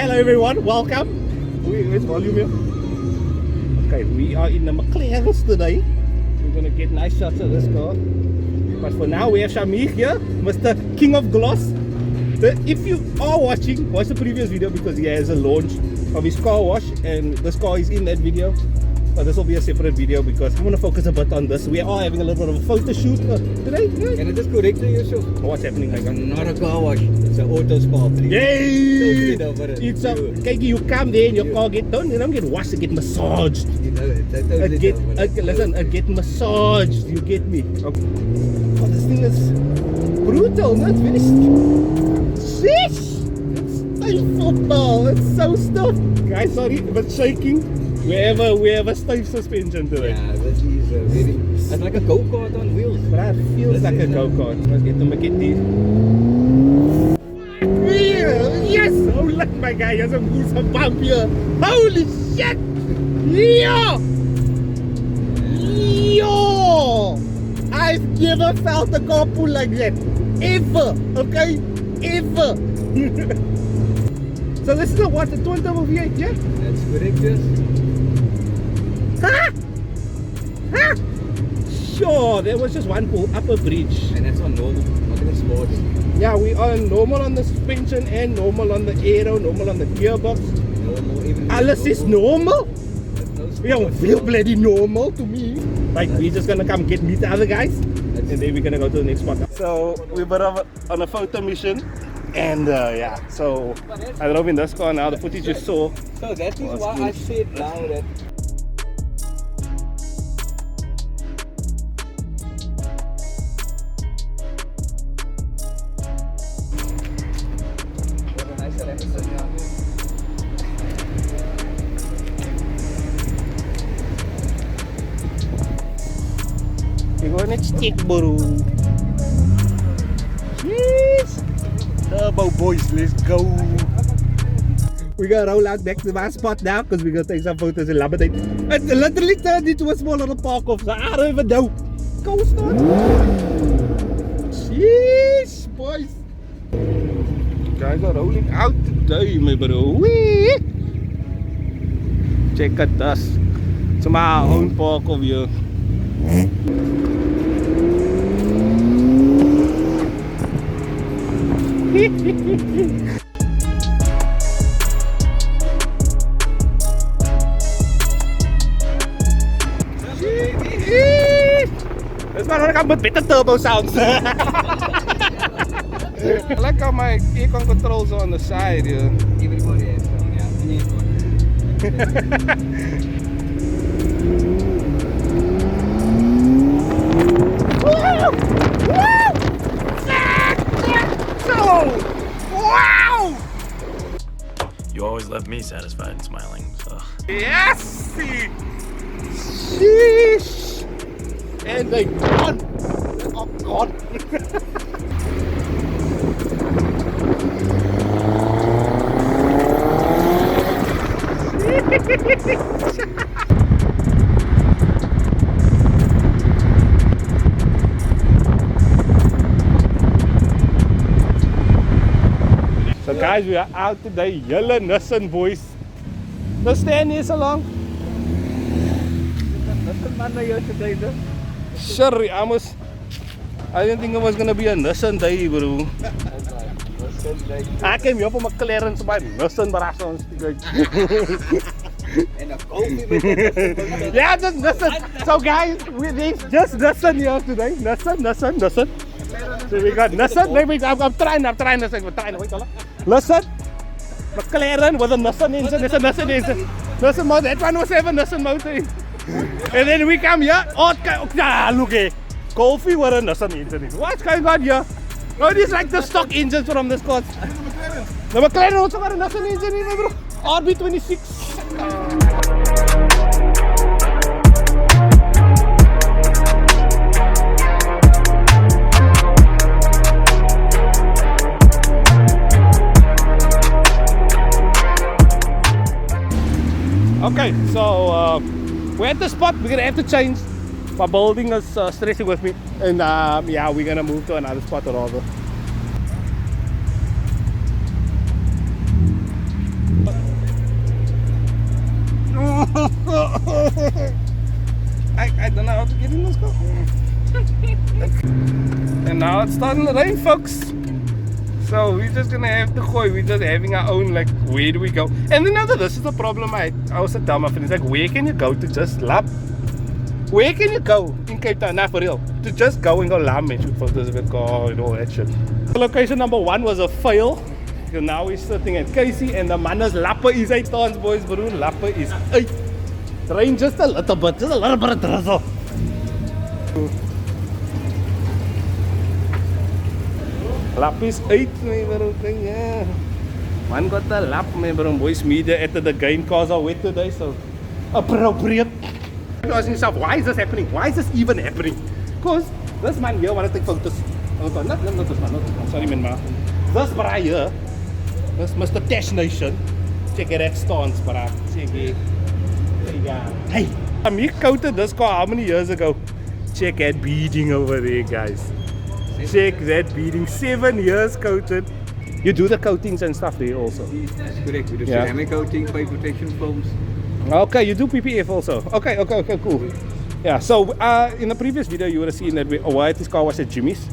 Hello everyone, welcome. Where's volume here? Okay, we are in the Mclaren today. We're gonna get nice shots of this car. But for now we have Shamik here, Mr. King of Gloss. If you are watching, watch the previous video because he has a launch of his car wash and this car is in that video. But this will be a separate video because I want to focus a bit on this. We are having a little bit of a photo shoot today. Can I just correct you, Yusuf? What's happening? It's not a car wash, it's an auto spa. Yay! It's a, you come there and your car get done, you don't get washed, it get massaged. You know it. Listen, it get massaged, you get me? Okay. Oh, this thing is brutal, no? It's very sheesh! It's stiff football, it's so stiff. Guys, sorry, but shaking. We have a stiff suspension today. Yeah, this is very... It's like a go-kart on wheels. But it feels like a go-kart. Let's get to Makiti. Yes! Oh look my guy, he has a bump here. Holy shit! Yo! Yo! I've never felt a car pull like that. Ever! Okay? Ever! So this is a what? A twin turbo V8, yeah? That's correct, yes. Huh? Huh? Sure, there was just one upper bridge. And that's on normal, not even sports. Yeah, we are normal on the suspension and normal on the aero, normal on the gearbox. Normal, even Alles is normal? No Yeah, feel bloody normal to me. Like, we're just gonna come meet the other guys and then we're gonna go to the next spot. So, we're on a photo mission. And yeah, so I drove in this car now, the footage you saw. So that is why I said now that we're going to stick, bro. Jeez. Turbo boys, let's go. We gotta roll out back to my spot now because we're gonna take some photos in Labadate. It literally turned into a small little park off, so I don't even know. Go start. Jeez, boys. Guys are rolling out today, my bro. Wee. Check at us. It's my own park over here. This one gonna come with better turbo sounds. I like how my aircon controls are on the side here. everybody has some, yeah. Wow! You always left me satisfied and smiling, so. Yes! Sheesh! And they gone! Oh God! So guys, we are out today, yellow Nissan boys. Don't stand here so long. Sure, I didn't think it was gonna be a Nissan day, bro. I came here for Mclaren, so my Nissan barasons. And a coffee with it. Yeah, just Nissan. So guys, there's just Nissan here today. Nissan. So we got Nissan. Wait, I'm trying this thing. Wait, listen. McLaren with a Nissan engine. It's a Nissan engine. Nissan motor. That one was having Nissan motor. And then we come here. Oh, look here. Coffee with a Nissan engine. What's going on here? Oh, it is like the stock engines from this car. The McLaren also got a Nissan engine in it, bro. RB26. Okay, so we're at the spot. We're gonna have to change. My building is stressing with me, and yeah, we're gonna move to another spot or other. Get in, let's go. And now it's starting to rain, folks. So we're just gonna have to go. We're just having our own, like, where do we go? And then this is the problem I also tell my friends, like, where can you go to just lap? Where can you go in Cape Town? Not for real. To just go and go lam and shoot photos of your car and all that shit. Location number 1 was a fail. So now we're sitting at Casey and the man's lapper is 8 tons, boys. Bro, lapper is 8. Rain just a little bit, just a little bit of drizzle. Lap is 8, my bro. Yeah. Man got the lap, my bro. Boys, media at the game cars are wet today, so appropriate. You're asking yourself, why is this happening? Why is this even happening? Because this man here want to take photos. Not this man, I'm sorry, man. This bra here, this Mr. Tash Nation. Check it that stance, bra. Check it. Hey, he coated this car how many years ago? Check that beading over there, guys. Check that beading. 7 years coated. You do the coatings and stuff there also. That's correct. We do ceramic coating, fire protection films. Okay, you do PPF also. Okay, cool. Yeah, so in the previous video you would have seen that this car was at Jimmy's.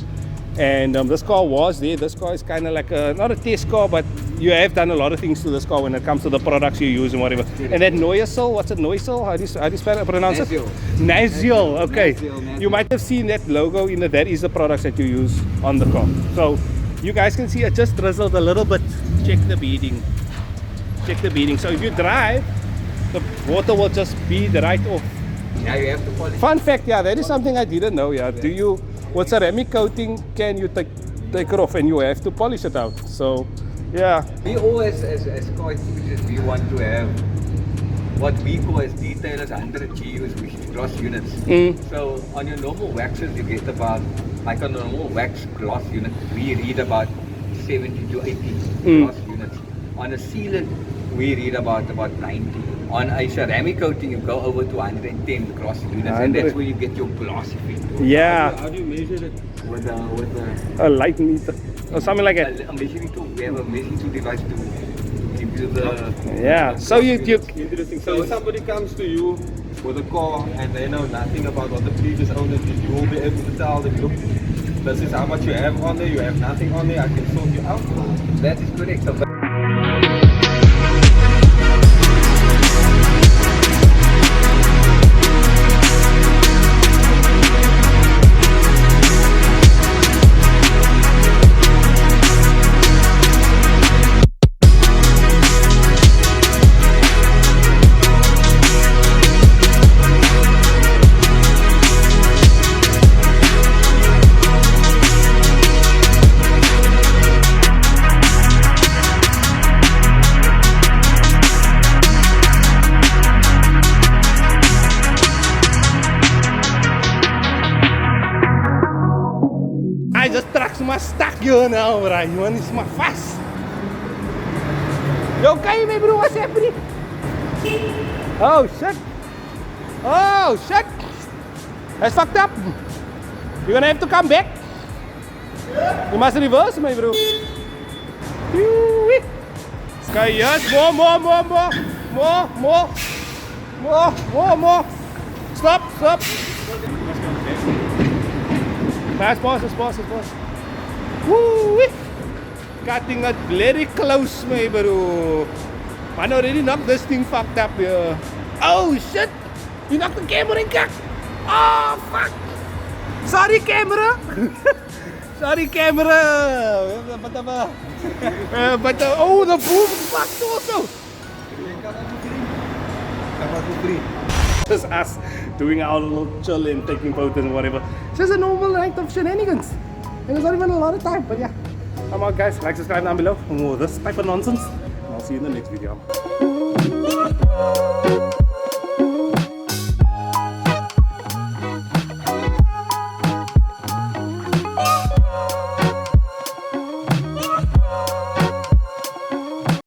And this car was there. This car is kind of like not a test car, but you have done a lot of things to this car when it comes to the products you use and whatever. And that Noisel, what's it, Noisel? How do you pronounce it? Naziel. Okay. Naziel. You might have seen that logo in the, that is the products that you use on the car. So you guys can see it just drizzled a little bit. Check the beading. Check the beading. So if you drive, the water will just bead right off. Now you have to polish. Fun fact, yeah, that is something I didn't know. Yeah, do you? With ceramic coating, can you take it off and you have to polish it out? So, yeah. We always, as car enthusiasts, we want to have what we call as detailers 100 GUs, which is gloss units. So on your normal waxes, you get about, like on a normal wax gloss unit, we read about 70 to 80 gloss units. On a sealant, we read about 90. On a ceramic coating, you go over to 110 gloss units, and that's where you get your glossy feel. Yeah. How do you measure it? With A light meter or something like that. a measuring tool. We have a measuring tool device to give you the. Yeah. So you Interesting. So if somebody comes to you with a car and they know nothing about what the previous owner did, you will be able to tell them, look, this is how much you have on there, you have nothing on there, I can sort you out. That is correct. So, I just tracks my stuck here now, right? You want is my fast. You okay, my bro? What's happening? Oh shit! Oh shit! That's fucked up. You're gonna have to come back. You must reverse, my bro. Sky, yes, more. Stop. Fast pause. Woo! Cutting it very close, my bro. Man already knocked this thing fucked up here. Oh shit! You knocked the camera in cock. Oh fuck! Sorry camera. But oh, the boom fucked also. Just us doing our little chill and taking photos and whatever. It's just a normal night of shenanigans. And it's not even a lot of time, but yeah. Come on guys, like, subscribe down below for more of this type of nonsense. And I'll see you in the next video.